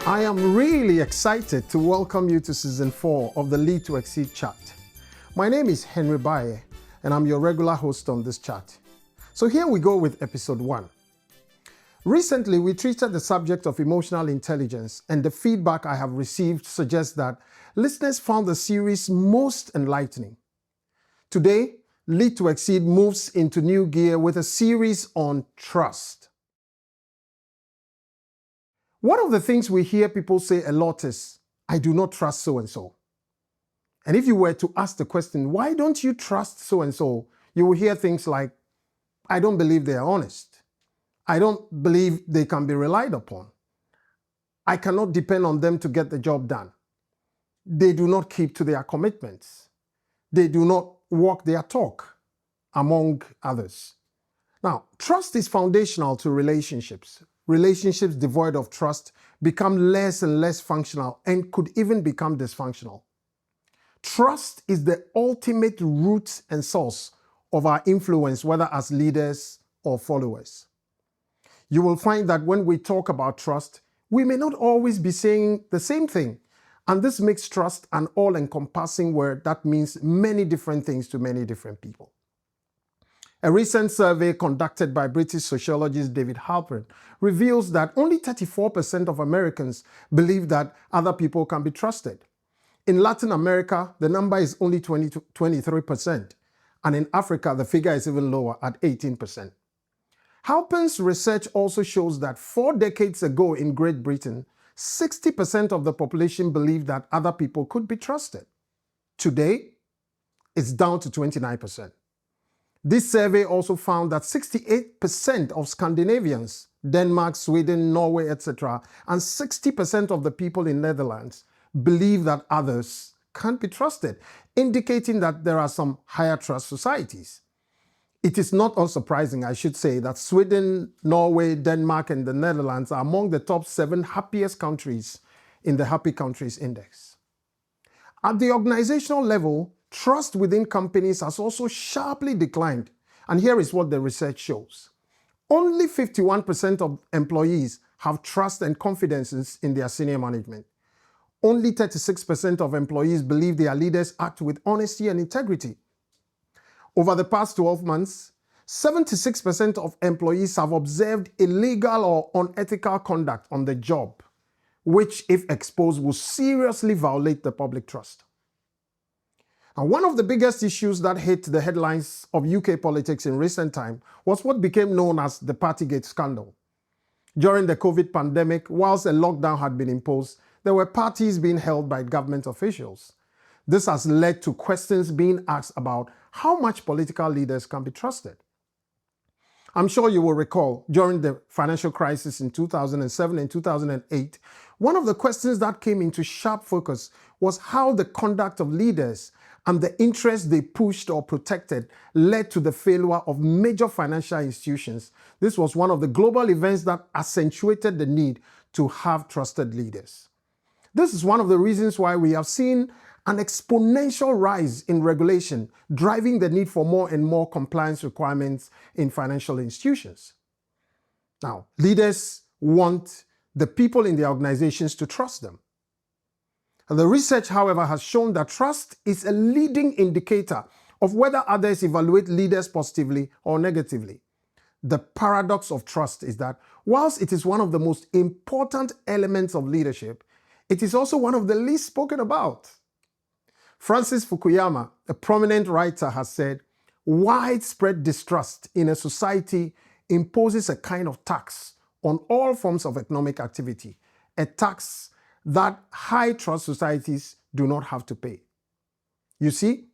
I am really excited to welcome you to Season 4 of the L2X chat. My name is Henry Baye, and I'm your regular host on this chat. So here we go with Episode 1. Recently, we treated the subject of emotional intelligence, and the feedback I have received suggests that listeners found the series most enlightening. Today, L2X moves into new gear with a series on trust. One of the things we hear people say a lot is, I do not trust so-and-so. And if you were to ask the question, why don't you trust so-and-so? You will hear things like, I don't believe they are honest. I don't believe they can be relied upon. I cannot depend on them to get the job done. They do not keep to their commitments. They do not walk their talk, among others. Now, trust is foundational to relationships. Relationships devoid of trust become less and less functional and could even become dysfunctional. Trust is the ultimate root and source of our influence, whether as leaders or followers. You will find that when we talk about trust, we may not always be saying the same thing. And this makes trust an all-encompassing word that means many different things to many different people. A recent survey conducted by British sociologist David Halpern reveals that only 34% of Americans believe that other people can be trusted. In Latin America, the number is only 23%, and in Africa, the figure is even lower at 18%. Halpern's research also shows that 4 decades ago in Great Britain, 60% of the population believed that other people could be trusted. Today, it's down to 29%. This survey also found that 68% of Scandinavians, Denmark, Sweden, Norway, etc., and 60% of the people in Netherlands believe that others can't be trusted, indicating that there are some higher trust societies. It is not unsurprising, I should say, that Sweden, Norway, Denmark, and the Netherlands are among the top 7 happiest countries in the Happy Countries Index. At the organizational level, trust within companies has also sharply declined, and here is what the research shows. Only 51% of employees have trust and confidence in their senior management. Only 36% of employees believe their leaders act with honesty and integrity. Over the past 12 months, 76% of employees have observed illegal or unethical conduct on the job, which, if exposed, will seriously violate the public trust. And one of the biggest issues that hit the headlines of UK politics in recent time was what became known as the Partygate scandal. During the COVID pandemic, whilst a lockdown had been imposed, there were parties being held by government officials. This has led to questions being asked about how much political leaders can be trusted. I'm sure you will recall, during the financial crisis in 2007 and 2008, one of the questions that came into sharp focus was how the conduct of leaders and the interests they pushed or protected led to the failure of major financial institutions. This was one of the global events that accentuated the need to have trusted leaders. This is one of the reasons why we have seen an exponential rise in regulation, driving the need for more and more compliance requirements in financial institutions. Now, leaders want the people in their organizations to trust them. And the research, however, has shown that trust is a leading indicator of whether others evaluate leaders positively or negatively. The paradox of trust is that whilst it is one of the most important elements of leadership, it is also one of the least spoken about. Francis Fukuyama, a prominent writer, has said, widespread distrust in a society imposes a kind of tax on all forms of economic activity, a tax that high trust societies do not have to pay. You see,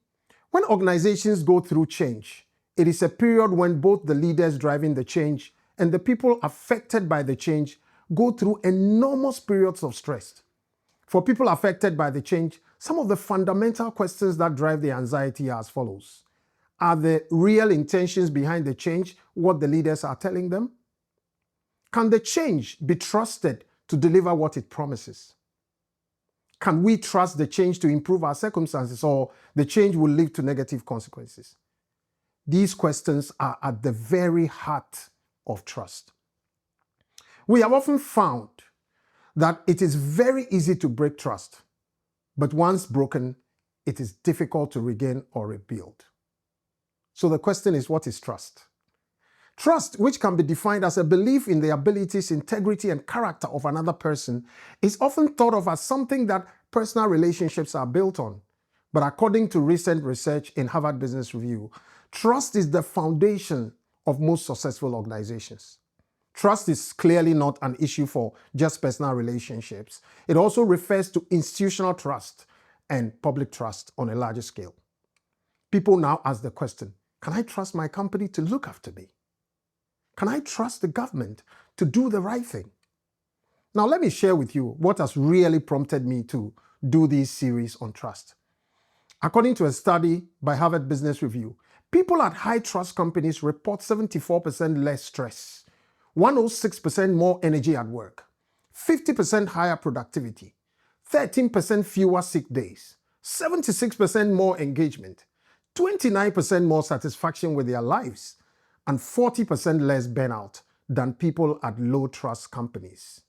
when organizations go through change, it is a period when both the leaders driving the change and the people affected by the change go through enormous periods of stress. For people affected by the change, some of the fundamental questions that drive the anxiety are as follows. Are the real intentions behind the change what the leaders are telling them? Can the change be trusted to deliver what it promises? Can we trust the change to improve our circumstances, or the change will lead to negative consequences? These questions are at the very heart of trust. We have often found that it is very easy to break trust, but once broken, it is difficult to regain or rebuild. So the question is, what is trust? Trust, which can be defined as a belief in the abilities, integrity, and character of another person, is often thought of as something that personal relationships are built on. But according to recent research in Harvard Business Review, trust is the foundation of most successful organizations. Trust is clearly not an issue for just personal relationships. It also refers to institutional trust and public trust on a larger scale. People now ask the question, can I trust my company to look after me? Can I trust the government to do the right thing? Now, let me share with you what has really prompted me to do this series on trust. According to a study by Harvard Business Review, people at high trust companies report 74% less stress, 106% more energy at work, 50% higher productivity, 13% fewer sick days, 76% more engagement, 29% more satisfaction with their lives, and 40% less burnout than people at low trust companies.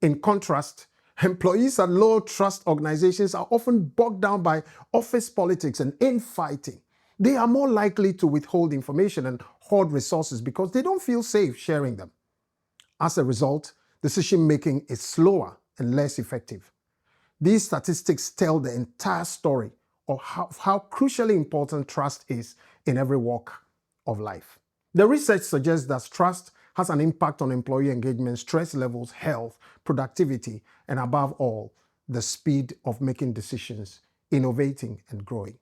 In contrast, employees at low trust organizations are often bogged down by office politics and infighting. They are more likely to withhold information and hoard resources because they don't feel safe sharing them. As a result, decision-making is slower and less effective. These statistics tell the entire story of how crucially important trust is in every walk of life. The research suggests that trust has an impact on employee engagement, stress levels, health, productivity, and above all, the speed of making decisions, innovating, and growing.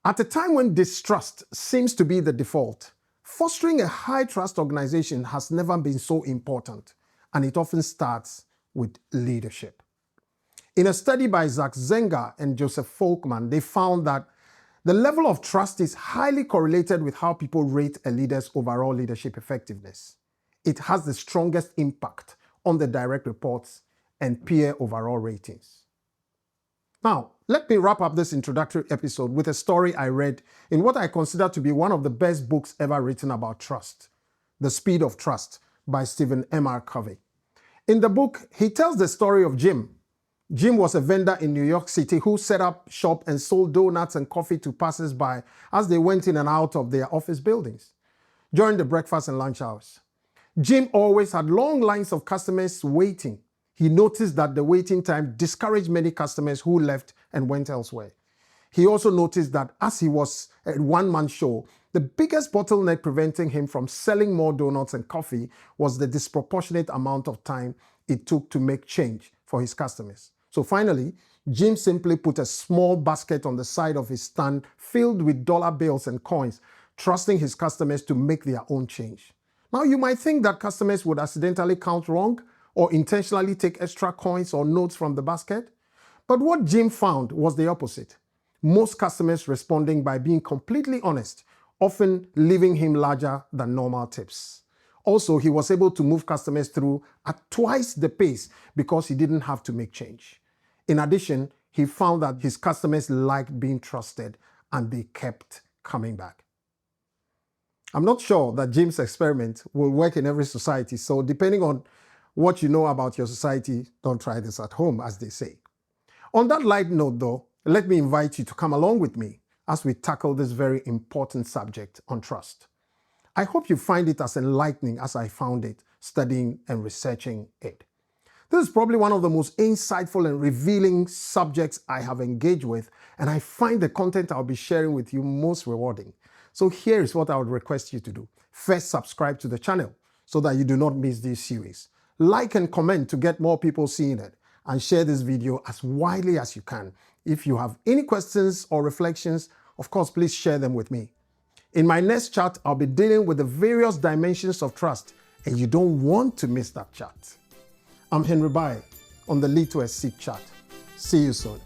At a time when distrust seems to be the default, fostering a high-trust organization has never been so important, and it often starts with leadership. In a study by Zach Zenger and Joseph Folkman, they found that the level of trust is highly correlated with how people rate a leader's overall leadership effectiveness. It has the strongest impact on the direct reports and peer overall ratings. Now, let me wrap up this introductory episode with a story I read in what I consider to be one of the best books ever written about trust, The Speed of Trust by Stephen M.R. Covey. In the book, he tells the story of Jim. Jim was a vendor in New York City who set up shop and sold donuts and coffee to passers-by as they went in and out of their office buildings during the breakfast and lunch hours. Jim always had long lines of customers waiting. He noticed that the waiting time discouraged many customers who left and went elsewhere. He also noticed that as he was a one-man show, the biggest bottleneck preventing him from selling more donuts and coffee was the disproportionate amount of time it took to make change for his customers. So finally, Jim simply put a small basket on the side of his stand filled with dollar bills and coins, trusting his customers to make their own change. Now, you might think that customers would accidentally count wrong or intentionally take extra coins or notes from the basket. But what Jim found was the opposite. Most customers responding by being completely honest, often leaving him larger than normal tips. Also, he was able to move customers through at twice the pace because he didn't have to make change. In addition, he found that his customers liked being trusted and they kept coming back. I'm not sure that Jim's experiment will work in every society, so depending on what you know about your society, don't try this at home, as they say. On that light note, though, let me invite you to come along with me as we tackle this very important subject on trust. I hope you find it as enlightening as I found it studying and researching it. This is probably one of the most insightful and revealing subjects I have engaged with, and I find the content I'll be sharing with you most rewarding. So here is what I would request you to do. First, subscribe to the channel so that you do not miss this series. Like and comment to get more people seeing it, and share this video as widely as you can. If you have any questions or reflections, of course, please share them with me. In my next chat, I'll be dealing with the various dimensions of trust, and you don't want to miss that chat. I'm Henry Bai on the L2X S4 EP1. See you soon.